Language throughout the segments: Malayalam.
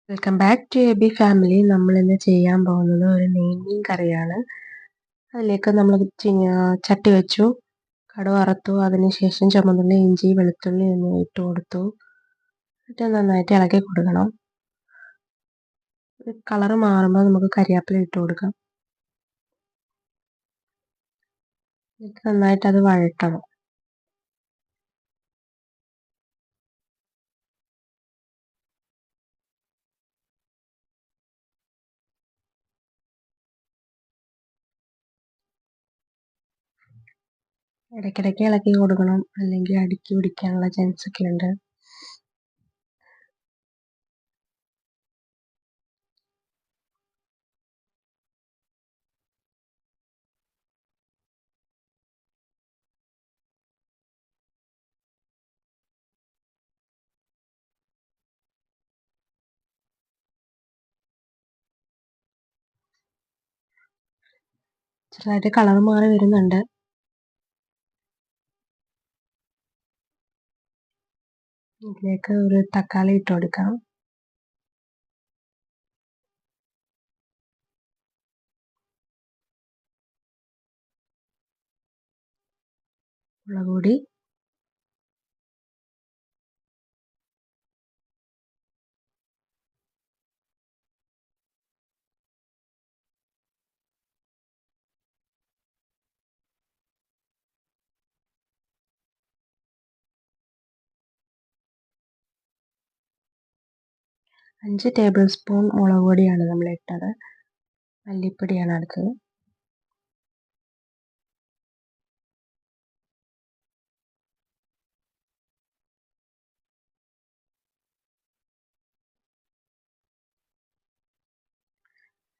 Welcome back to AB family. നമ്മളിന്ന് ചെയ്യാൻ പോകുന്നത് ഒരു നെയ്മീൻ കറിയാണ്. അതിലേക്ക് നമ്മൾ ചട്ടി വെച്ചു, കടുക് വറുത്തു. അതിനുശേഷം ചുമന്നുള്ളി, ഇഞ്ചി, വെളുത്തുള്ളി എന്നിവ ഇട്ട് കൊടുത്തു. എന്നിട്ട് നന്നായിട്ട് ഇളക്കി കൊടുക്കണം. കളറ് മാറുമ്പോൾ നമുക്ക് കരിവേപ്പില ഇട്ട് കൊടുക്കാം. എന്നിട്ട് നന്നായിട്ട് അത് വഴട്ടണം. ഇടയ്ക്കിടയ്ക്ക് ഇളക്കി കൊടുക്കണം, അല്ലെങ്കിൽ അടുക്കി പിടിക്കാനുള്ള ചാൻസ് ഒക്കെ ഉണ്ട്. ചെറുതായിട്ട് കളർ മാറി വരുന്നുണ്ട്. ഇതിലേക്ക് ഒരു തക്കാളി ഇട്ട് കൊടുക്കാം. മുളക് പൊടി, 5 ടേബിൾ സ്പൂൺ മുളക് പൊടിയാണ് നമ്മൾ ഇട്ടത്. മല്ലിപ്പൊടിയാണ് അടുത്തത്.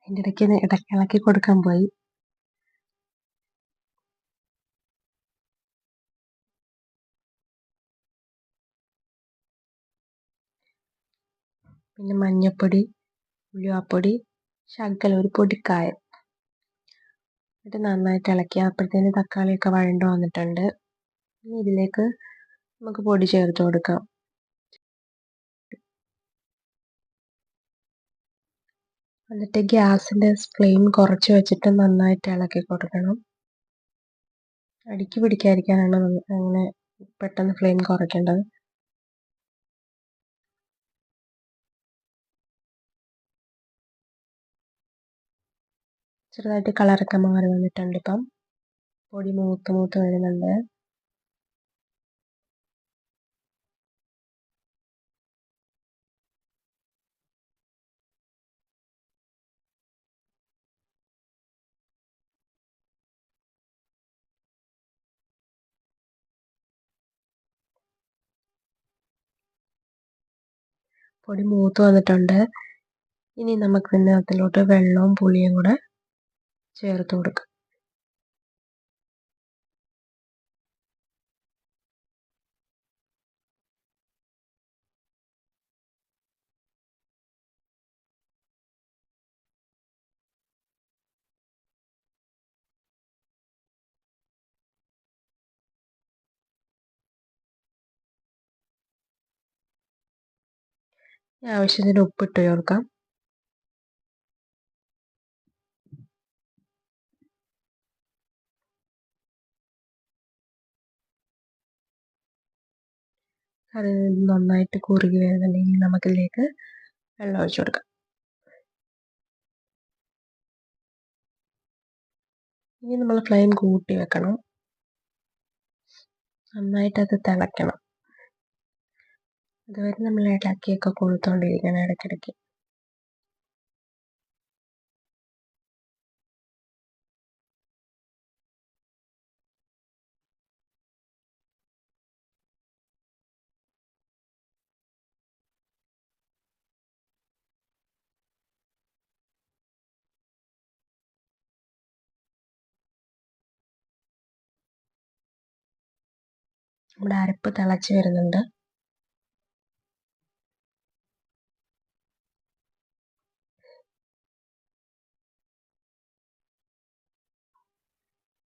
അതിൻ്റെ ഇടയ്ക്ക് ഇളക്കി കൊടുക്കാൻ പോയി. പിന്നെ മഞ്ഞൾപ്പൊടി, ഉലുവാപ്പൊടി, ശകലം ഒരു പൊടിക്കായം. എന്നിട്ട് നന്നായിട്ട് ഇളക്കി. അപ്പോഴത്തേന് തക്കാളിയൊക്കെ വഴണ്ട് വന്നിട്ടുണ്ട്. ഇനി ഇതിലേക്ക് നമുക്ക് പൊടി ചേർത്ത് കൊടുക്കാം. എന്നിട്ട് ഗ്യാസിൻ്റെ ഫ്ലെയിം കുറച്ച് വെച്ചിട്ട് നന്നായിട്ട് ഇളക്കി കൊടുക്കണം. അടുക്കി പിടിക്കാതിരിക്കാനാണ് അങ്ങനെ പെട്ടെന്ന് ഫ്ലെയിം കുറയ്ക്കേണ്ടത്. ചെറുതായിട്ട് കളറൊക്കെ മാറി വന്നിട്ടുണ്ട്. ഇപ്പം പൊടി മൂത്ത് വരുന്നുണ്ട്. പൊടി മൂത്ത് വന്നിട്ടുണ്ട്. ഇനി നമുക്ക് ഇതിനകത്തിലോട്ട് വെള്ളവും പുളിയും കൂടെ ചേർത്ത് കൊടുക്കാം. ആവശ്യത്തിന് ഉപ്പിട്ട് ചേർക്കാം. അത് നന്നായിട്ട് കുറുകി വരുന്നുണ്ടെങ്കിൽ നമുക്കിതിലേക്ക് വെള്ളം ഒഴിച്ചു കൊടുക്കാം. ഇനി നമ്മൾ ഫ്ലെയിം കൂട്ടി വെക്കണം. നന്നായിട്ട് അത് തിളയ്ക്കണം. അതുവരെ നമ്മൾ ഇളക്കിയൊക്കെ കൊടുത്തോണ്ടിരിക്കണം ഇടയ്ക്കിടയ്ക്ക്. നമ്മുടെ അരപ്പ് തിളച്ച് വരുന്നുണ്ട്.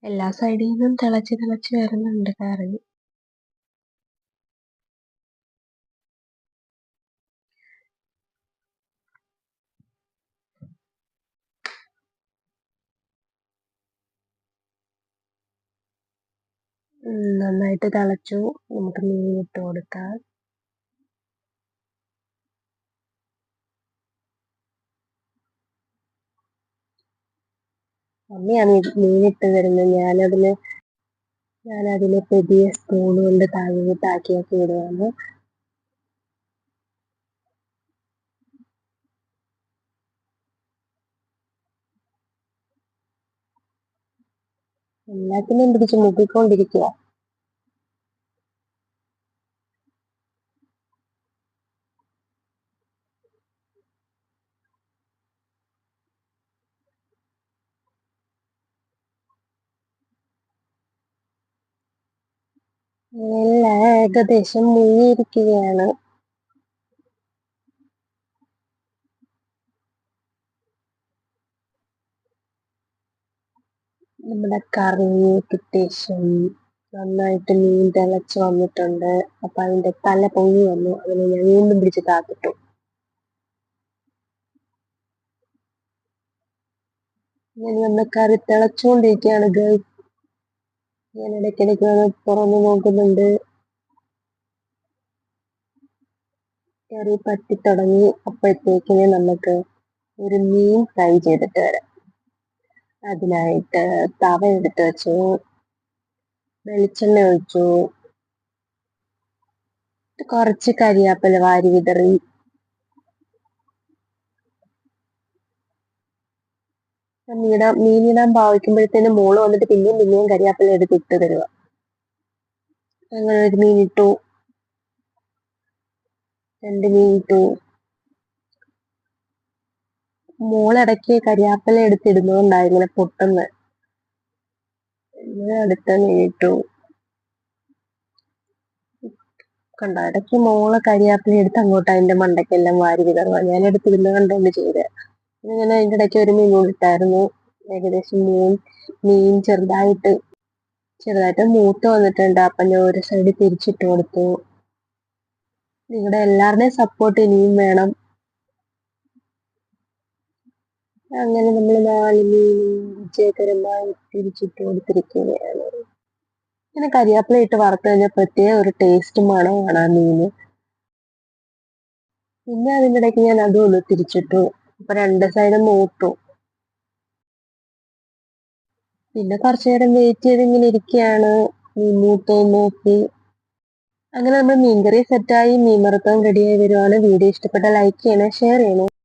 എല്ലാ സൈഡിൽ നിന്നും തിളച്ച് വരുന്നുണ്ട് കറി. നന്നായിട്ട് തിളച്ചു. നമുക്ക് മീൻ ഇട്ട് കൊടുക്കാം. അമ്മയാണ് മീനിട്ട് തരുന്നത്. ഞാനതിന് പുതിയ സ്പൂൺ കൊണ്ട് താഴോട്ടാക്കിയൊക്കെ ഇടുവാണ്. എല്ലാത്തിനെയും പിടിച്ച് മുക്കിക്കൊണ്ടിരിക്കുക. എല്ലാം ഏകദേശം മുങ്ങിയിരിക്കുകയാണ്. നമ്മുടെ കറിക്ക് ശേഷം നന്നായിട്ട് മീൻ തിളച്ച് വന്നിട്ടുണ്ട്. അപ്പൊ അതിന്റെ തല പൊങ്ങി വന്നു. അതിനെ ഞാൻ വീണ്ടും പിടിച്ച് താത്തിട്ടു. ഞാൻ നമ്മുടെ കറി തിളച്ചുകൊണ്ടിരിക്കുകയാണ് ഗൈസ്. ഞാൻ ഇടയ്ക്കിടയ്ക്ക് തുറന്നു നോക്കുന്നുണ്ട്. കറി പറ്റി തുടങ്ങി. അപ്പോഴത്തേക്കിന് നമുക്ക് ഒരു മീൻ ഫ്രൈ ചെയ്തിട്ട് വരാം. അതിനായിട്ട് തവ എടുത്ത് വെച്ചു, വെളിച്ചെണ്ണ ഒഴിച്ചു, കുറച്ച് കരിയാപ്പില വാരി വിതറി, മീനിടാൻ ഭാവിക്കുമ്പോഴത്തേനും മോള് വന്നിട്ട് പിന്നെയും കരിയാപ്പില എടുത്ത് ഇട്ട് തരുക. അങ്ങനെ ഒരു മീൻ ഇട്ടു, 2 മീൻ ഇട്ടു. മോളിടയ്ക്ക് കരിയാപ്പില എടുത്തിടുന്നതുകൊണ്ടായി ഇങ്ങനെ പൊട്ടുന്നത്. അടുത്ത മീൻ ഇട്ടു. കണ്ടോ, ഇടയ്ക്ക് മോള് കരിയാപ്പില എടുത്ത് അങ്ങോട്ട് അതിന്റെ മണ്ടയ്ക്കെല്ലാം വാരി വിതറുക. ഞാൻ എടുത്തിരുന്ന കണ്ടോണ്ട് ചെയ്ത്. ഇങ്ങനെ അതിന്റെ ഇടയ്ക്ക് ഒരു മീൻ കൂടി ഇട്ടായിരുന്നു. ഏകദേശം മീൻ ചെറുതായിട്ട് മൂത്ത് വന്നിട്ടുണ്ട്. അപ്പൊ ഞാൻ ഒരു സൈഡ് തിരിച്ചിട്ട് കൊടുത്തു. നിങ്ങളുടെ എല്ലാവരുടെയും സപ്പോർട്ട് ഇനിയും വേണം. അങ്ങനെ നമ്മൾ 4 മീൻ വിജയകരമായി തിരിച്ചിട്ട് കൊടുത്തിരിക്കുകയാണ്. ഇങ്ങനെ കരിയാപ്പില ഇട്ട് വറുത്ത് കഴിഞ്ഞാൽ പ്രത്യേക ഒരു ടേസ്റ്റ് മണമാണ് ആ മീന്. പിന്നെ അതിൻ്റെ ഇടയ്ക്ക് ഞാൻ അതും ഒന്ന് തിരിച്ചിട്ടു. അപ്പൊ 2 സൈഡും മൂത്തു. പിന്നെ കുറച്ചു നേരം വെയിറ്റ് ചെയ്ത് ഇങ്ങനെ ഇരിക്കുകയാണ്. മീൻ മൂത്തോ നോക്കി. അങ്ങനെ നമ്മൾ മീൻകറി സെറ്റായി, മീൻ വറുത്തതും റെഡിയായി വരുവാണ്. വീഡിയോ ഇഷ്ടപ്പെട്ട ലൈക്ക് ചെയ്യണേ, ഷെയർ ചെയ്യണേ.